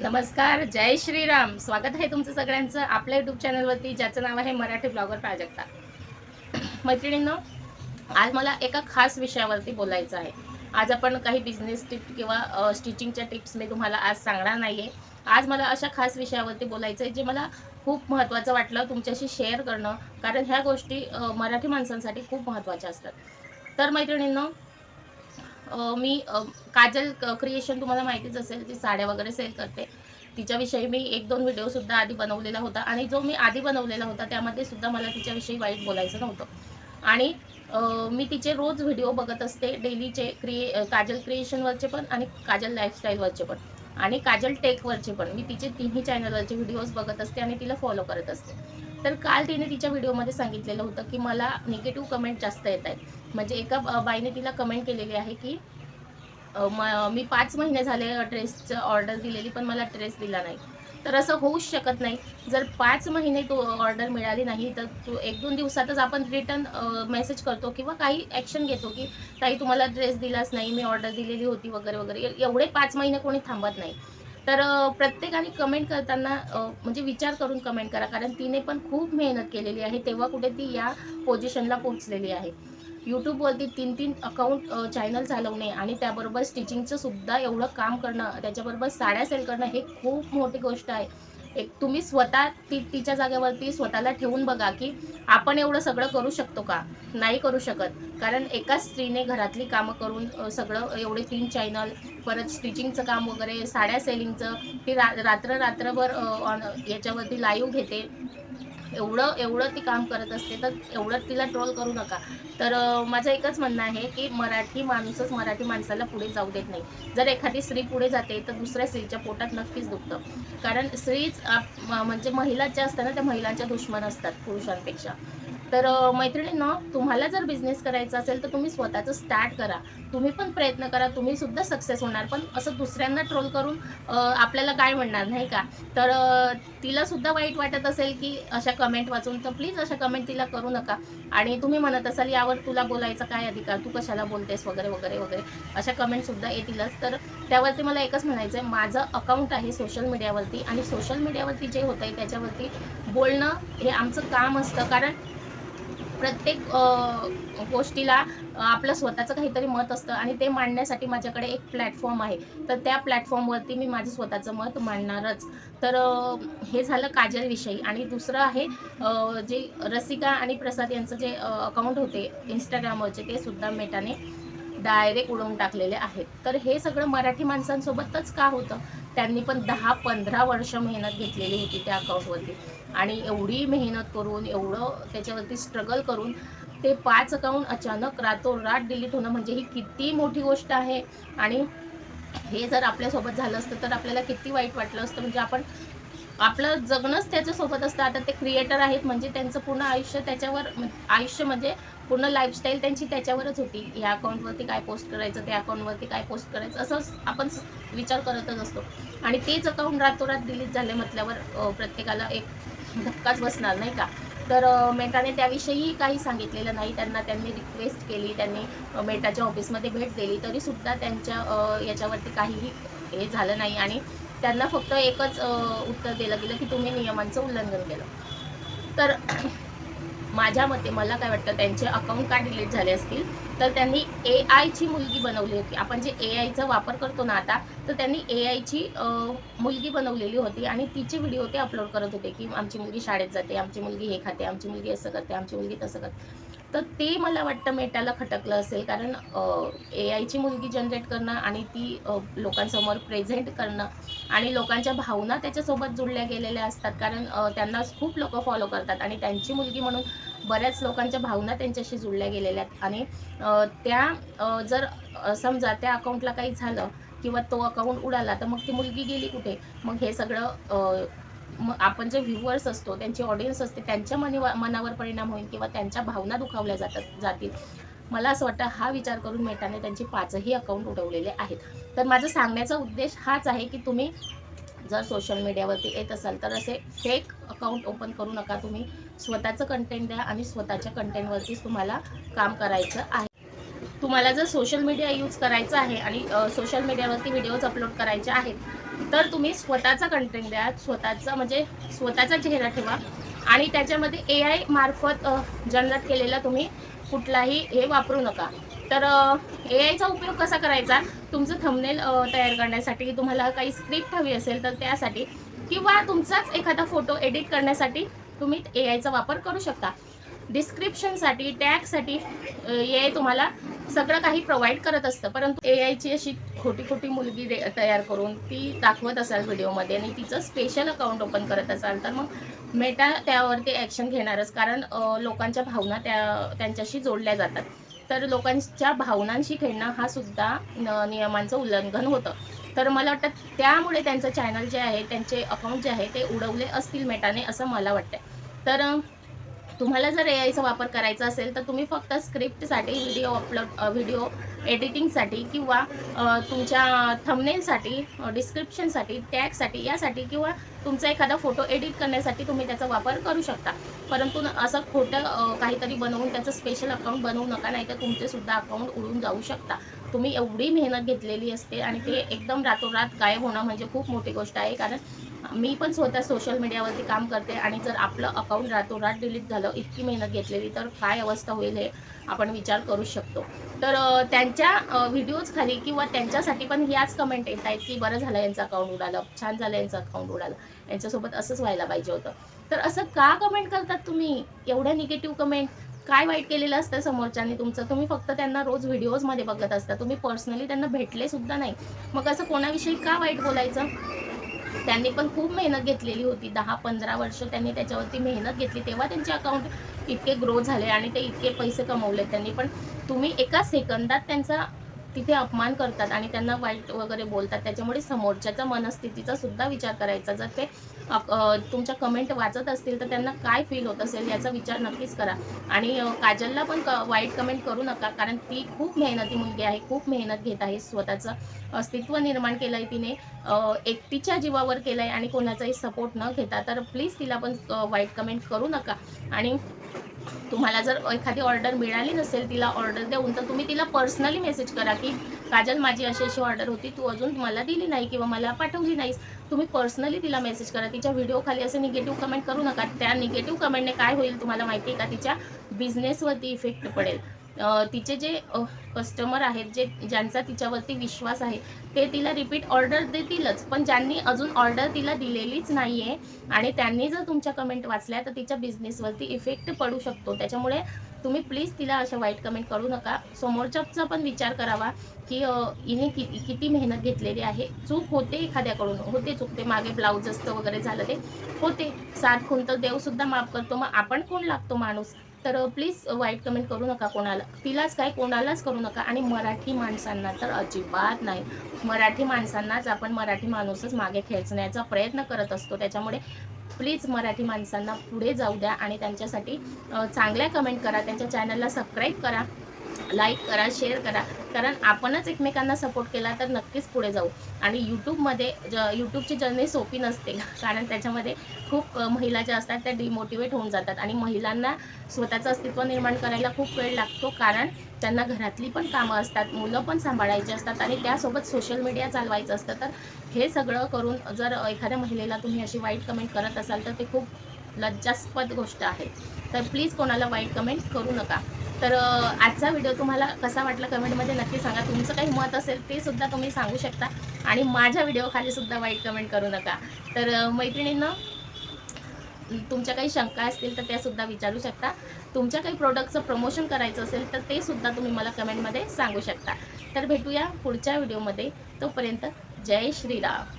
नमस्कार, जय श्रीराम. स्वागत आहे तुमचं सगळ्यांचं आपल्या यूट्यूब चॅनलवरती, ज्याचं नाव आहे मराठी ब्लॉगर प्राजक्ता. मैत्रिणींनो, आज मला एका खास विषयावरती बोलायचं आहे. आज आपण काही बिझनेस टिप किंवा स्टिचिंगच्या टिप्स मी तुम्हाला आज सांगणार नाही आहे. आज मला अशा खास विषयावरती बोलायचं आहे, जे मला खूप महत्त्वाचं वाटलं तुमच्याशी शेअर करणं, कारण ह्या गोष्टी मराठी माणसांसाठी खूप महत्त्वाच्या असतात. तर मैत्रिणींनो, मी काजल क्रिएशन तुम्हाला माहितीच असेल, ती साड्या वगैरे सेल करते. तिच्याविषयी मी 1-2 व्हिडिओसुद्धा आधी बनवलेला होता आणि जो मी आधी बनवलेला होता त्यामध्ये सुद्धा मला तिच्याविषयी वाईट बोलायचं नव्हतं. आणि मी तिचे रोज व्हिडिओ बघत असते, डेलीचे काजल क्रिएशनवरचे पण आणि काजल लाईफस्टाईलवरचे पण आणि काजल टेकवरचे पण. मी तिचे तिन्ही चॅनलवरचे व्हिडिओज बघत असते आणि तिला फॉलो करत असते. तर काल तिने तिच्या व्हिडिओमध्ये सांगितलेलं होतं की मला निगेटिव्ह कमेंट जास्त येत आहेत. म्हणजे एका बाईने तिला कमेंट केलेली आहे की मी 5 महिने झाले ड्रेसचं ऑर्डर दिलेली, पण मला ड्रेस दिला नाही. तर असं होऊच शकत नाही. जर 5 महिने तू ऑर्डर मिळाली नाही, तर तू 1-2 दिवसातच आपण रिटर्न मेसेज करतो किंवा काही ॲक्शन घेतो की ताई तुम्हाला ड्रेस दिलाच नाही, मी ऑर्डर दिलेली होती वगैरे वगैरे. एवढे 5 महिने कोणी थांबत नाही. तर प्रत्येकाने कमेंट करताना म्हणजे विचार करून कमेंट करा, कारण तिने पण खूप मेहनत केलेली आहे. तेव्हा कुठे ती या पोझिशनला पोहोचलेली आहे. यूट्यूबवरती 3-3 अकाउंट चॅनल चालवणे आणि त्याबरोबर स्टिचिंगचं सुद्धा एवढं काम करणं, त्याच्याबरोबर साड्या सेल करणं हे खूप मोठी गोष्ट आहे. एक तुम्ही स्वतः तिच्या जागेवरती स्वतःला ठेवून बघा की आपण एवढं सगळं करू शकतो का? नाही करू शकत. कारण एका स्त्रीने घरातली कामं करून सगळं एवढे 3 चॅनल, परत स्टिचिंगचं काम वगैरे, साड्या सेलिंगचं, ती रात्रभर याच्यावरती लाईव्ह घेते. एवढं ती काम करत असते, तर एवढं तिला ट्रोल करू नका. तर माझं एकच म्हणणं आहे की मराठी माणूसच मराठी माणसाला पुढे जाऊ देत नाही. जर एखादी स्त्री पुढे जाते तर दुसऱ्या स्त्रीच्या पोटात नक्कीच दुखतं. कारण स्त्रीच म्हणजे महिला ज्या असतात ना, त्या महिलांच्या दुश्मन असतात पुरुषांपेक्षा. तर मैत्रिणींनो, तुम्हाला जर बिझनेस करायचा असेल तर तुम्ही स्वतःचं स्टार्ट करा. तुम्ही पण प्रयत्न करा, तुम्ही सुद्धा सक्सेस होणार. पण असं दुसऱ्यांना ट्रोल करून आपल्याला काय म्हणणार, नाही का? तर तिला सुद्धा वाईट वाटत असेल की अशा कमेंट वाचून, तर प्लीज अशा कमेंट तिला करू नका. आणि तुम्ही म्हणत असाल यावर तुला बोलायचा काय अधिकार, तू कशाला बोलतेस वगैरे वगैरे वगैरे, अशा कमेंटसुद्धा येतीलच. तर त्यावरती मला एकच म्हणायचं आहे, माझं अकाउंट आहे सोशल मीडियावरती आणि सोशल मीडियावरती जे होतं आहे त्याच्यावरती बोलणं हे आमचं काम असतं. कारण प्रत्येक गोष्टीला आपलं स्वतःचं काहीतरी मत असतं आणि ते मांडण्यासाठी माझ्याकडे एक प्लॅटफॉर्म आहे. तर त्या प्लॅटफॉर्मवरती मी माझं स्वतःचं मत मांडणारच. तर हे झालं काजलविषयी. आणि दुसरं आहे जे रसिका आणि प्रसाद यांचं जे अकाउंट होते Instagramवरचे, ते सुद्धा मेटाने डायरेक्ट उडवून टाकलेले आहेत. तर हे सगळं मराठी माणसांसोबतच का होतं? त्यांनी पण 10-15 वर्ष मेहनत घेतलेली होती त्या अकाउंटवरती आणि एवढी मेहनत करून, एवढं त्याच्यावरती स्ट्रगल करून ते 5 अकाउंट अचानक रातोरात डिलीट होणं म्हणजे ही किती मोठी गोष्ट आहे. आणि हे जर आपल्यासोबत झालं असतं तर आपल्याला किती वाईट वाटलं असतं. म्हणजे आपण आपलं जगणंच त्याच्यासोबत असतं. आता ते क्रिएटर आहेत म्हणजे त्यांचं पूर्ण आयुष्य त्याच्यावर, आयुष्य म्हणजे पूर्ण लाईफस्टाईल त्यांची त्याच्यावरच होती. या अकाउंटवरती काय पोस्ट करायचं, त्या अकाउंटवरती काय पोस्ट करायचं, असंच आपण विचार करतच असतो. आणि तेच अकाउंट रातोरात डिलीट झाले म्हटल्यावर प्रत्येकाला एक धक्काच बसणार, नाही का? तर मेटाने त्याविषयी काही सांगितलेलं नाही. त्यांनी रिक्वेस्ट केली, त्यांनी मेटाच्या ऑफिसमध्ये भेट दिली, तरीसुद्धा त्यांच्या याच्यावरती काहीही हे झालं नाही. आणि त्यांना फक्त एकच उत्तर दिलं गेलं की तुम्ही नियमांचं उल्लंघन केलं. तर माझ्या मते मला काय वाटतं, त्यांचे अकाउंट का डिलीट झाले असतील, तर त्यांनी AIची मुलगी बनवली होती. आपण जे AIचा वापर करतो ना आता, तर त्यांनी AIची मुलगी बनवलेली होती आणि तिचे व्हिडिओ ते अपलोड करत होते की आमची मुलगी शाळेत जाते, आमची मुलगी हे खाते, आमची मुलगी असं करते, आमची मुलगी तसं करते. तर ते मला वाटतं मेटाला खटकलं असेल. कारण AIची मुलगी जनरेट करणं आणि ती लोकांसमोर प्रेझेंट करणं आणि लोकांच्या भावना त्याच्यासोबत जुळल्या गेलेल्या असतात. कारण त्यांना खूप लोकं फॉलो करतात आणि त्यांची मुलगी म्हणून बऱ्याच लोकांच्या भावना त्यांच्याशी जुळल्या गेलेल्या आहेत. आणि जर समजा त्या अकाउंटला काही झालं किंवा तो अकाउंट उडाला, तर मग ती मुलगी गेली कुठे? मग हे सगळं मग आपण जे व्ह्यूअर्स असतो, त्यांची ऑडियन्स असते, त्यांच्या मनावर परिणाम होईल किंवा त्यांच्या भावना दुखावल्या जातील. मला असं वाटतं हा विचार करून मेटाने त्यांची 5ही अकाउंट उडवलेले आहेत. तर माझं सांगण्याचा उद्देश हाच आहे की तुम्ही जर सोशल मीडियावरती येत असाल तर असे फेक अकाउंट ओपन करू नका. तुम्ही स्वतःचं कंटेंट द्या आणि स्वतःच्या कंटेंटवरतीच तुम्हाला काम करायचं आहे. तुम्हाला जर सोशल मीडिया यूज करायचं आहे आणि सोशल मीडियावरती व्हिडिओज अपलोड करायचे आहेत, तर तुम्ही स्वतःचा कंटेंट द्या, स्वतःचा म्हणजे स्वतःचा चेहरा ठेवा आणि त्याच्यामध्ये AI मार्फत जनरेट केलेला तुम्ही कुठलाही हे वापरू नका. तर AIचा उपयोग कसा करायचा, तुमचं थंबनेल तयार करण्यासाठी, तुम्हाला काही स्क्रिप्ट हवी असेल तर त्यासाठी, किंवा तुमचाच एखादा फोटो एडिट करण्यासाठी तुम्ही AIचा वापर करू शकता. डिस्क्रिप्शनसाठी, टॅगसाठी AI तुम्हाला सगळं काही प्रोव्हाइड करत असतं. परंतु AIची अशी खोटी मुलगी तयार करून ती दाखवत असाल व्हिडिओमध्ये आणि तिचं स्पेशल अकाउंट ओपन करत असाल, तर मग मेटा त्यावरती ॲक्शन घेणारच. कारण लोकांच्या भावना त्यांच्याशी जोडल्या जातात. तर लोकांच्या भावनांशी खेळणं हा सुद्धा नियमांचं उल्लंघन होतं. तर मला वाटतं त्यामुळे त्यांचं चॅनल जे आहे, त्यांचे अकाउंट जे आहे ते उडवले असतील मेटाने, असं मला वाटतं. तर तुम्हाला जर AIचा वापर करायचा असेल तर तुम्ही फक्त स्क्रिप्टसाठी, व्हिडिओ एडिटिंगसाठी किंवा तुमच्या थंबनेलसाठी, डिस्क्रिप्शनसाठी, टॅगसाठी यासाठी किंवा तुमचा एखादा फोटो एडिट करण्यासाठी तुम्ही त्याचा वापर करू शकता. परंतु असं खोटं काहीतरी बनवून त्याचं स्पेशल अकाउंट बनवू नका, नाहीतर तुमचेसुद्धा अकाउंट उडून जाऊ शकता. तुम्ही एवढी मेहनत घेतलेली असते आणि ते एकदम रातोरात गायब होणं म्हणजे खूप मोठी गोष्ट आहे. कारण मी पण स्वतः सोशल मीडियावरती काम करते आणि जर आपलं अकाउंट रातोरात डिलीट झालं, इतकी मेहनत घेतलेली, तर काय अवस्था होईल हे आपण विचार करू शकतो. तर त्यांच्या व्हिडिओज खाली किंवा त्यांच्यासाठी पण ह्याच कमेंट येत आहेत की बरं झालं यांचं अकाउंट उडालं, छान झालं यांचं अकाउंट उडालं, यांच्यासोबत असंच व्हायला पाहिजे होतं. तर असं का कमेंट करतात तुम्ही? एवढ्या निगेटिव्ह कमेंट? काय वाईट केलेलं असतं समोरच्याने तुमचं? तुम्ही फक्त त्यांना रोज व्हिडिओजमध्ये बघत असता, तुम्ही पर्सनली त्यांना भेटले सुद्धा नाही. मग असं कोणाविषयी का वाईट बोलायचं? त्यांनी पण खूप मेहनत घेतलेली होती. 10-15 वर्ष त्यांनी त्याच्यावरती मेहनत घेतली, तेव्हा त्यांचे अकाउंट इतके ग्रो झाले आणि ते इतके पैसे कमवले त्यांनी. पण तुम्ही एका सेकंदात त्यांचा तिथे अपमान करतात आणि त्यांना वाईट वगैरे बोलतात. त्याच्यामुळे समोरच्याच्या मनस्थितीचा सुद्धा विचार करायचा. जर ते तुमच्या कमेंट वाचत असतील तर त्यांना काय फील होत असेल याचा विचार नक्कीच करा. आणि काजलला पण वाईट कमेंट करू नका, कारण ती खूप मेहनती मुलगी आहे, खूप मेहनत घेत आहे. स्वतःचं अस्तित्व निर्माण केलं आहे तिने, एकटीच्या जीवावर केलं आहे आणि कोणाचाही सपोर्ट न घेता. तर प्लीज तिला पण वाईट कमेंट करू नका. आणि तुम्हाला जर एखादी ऑर्डर मिळाली नसेल तिला ऑर्डर देऊन, तर तुम्ही तिला पर्सनली मेसेज करा की काजल, माझी अशी ऑर्डर होती, तू अजून मला दिली नाही किंवा मला पाठवली नाहीस. तुम्ही पर्सनली तिला मेसेज करा. तिच्या व्हिडिओ खाली असे निगेटिव्ह कमेंट करू नका. त्या निगेटिव्ह कमेंटने काय होईल तुम्हाला माहिती आहे का? तिच्या बिझनेसवरती इफेक्ट पडेल. तिचे जे कस्टमर आहेत, ज्यांचा तिच्यावरती विश्वास आहे, ते तिला रिपीट ऑर्डर देतीलच. पण ज्यांनी अजून ऑर्डर तिला दिलेलीच नाही आहे आणि त्यांनी जर तुमच्या कमेंट वाचल्या तर तिच्या बिझनेसवरती इफेक्ट पडू शकतो. त्याच्यामुळे तुम्ही प्लीज तिला अशा वाईट कमेंट करू नका. समोरच्याचा पण विचार करावा की हिने किती मेहनत घेतलेली आहे. चूक होते एखाद्याकडून, होते चुकते, मागे ब्लाऊज असतं वगैरे झालं ते होते. 7 खून तर देवसुद्धा माफ करतो, मग आपण कोण लागतो माणूस? तर प्लीज वाईट कमेंट करू नका कोणाला, तिलाच काय कोणालाच करू नका. आणि मराठी माणसांना तर अजिबात नाही. मराठी माणसांनाच आपण मराठी माणूसच मागे खेचण्याचा प्रयत्न करत असतो. त्याच्यामुळे प्लीज मराठी माणसांना पुढे जाऊ द्या आणि त्यांच्यासाठी चांगल्या कमेंट करा. त्यांच्या चॅनलला सबस्क्राईब करा, लाईक करा, शेअर करा. कारण आपणच एकमेकांना सपोर्ट केला तर नक्कीच पुढे जाऊ. आणि यूट्यूबची जर्नी सोपी नसते, कारण त्याच्यामध्ये खूप महिला ज्या असतात त्या डिमोटिवेट होऊन जातात आणि महिलांना स्वतःचं अस्तित्व निर्माण करायला खूप वेळ लागतो. कारण त्यांना घरातली पण कामं असतात, मुलं पण सांभाळायची असतात आणि त्यासोबत सोशल मीडिया चालवायचं असतं. तर हे सगळं करून जर एखाद्या महिलेला तुम्ही अशी वाईट कमेंट करत असाल तर ते खूप लज्जास्पद गोष्ट आहे. तर प्लीज कोणाला वाईट कमेंट करू नका. तर आजचा व्हिडिओ तुम्हाला कसा वाटला कमेंटमध्ये नक्की सांगा. तुमचं काही मत असेल ते सुद्धा तुम्ही सांगू शकता आणि माझ्या व्हिडिओ खाली सुद्धा वाईट कमेंट करू नका. तर मैत्रिणींनो, तुमच्या काही शंका असतील तर त्यासुद्धा विचारू शकता. तुमच्या काही प्रोडक्टचं प्रमोशन करायचं असेल तर ते सुद्धा तुम्ही मला कमेंटमध्ये सांगू शकता. तर भेटूया पुढच्या व्हिडिओमध्ये. तोपर्यंत जय श्रीराम.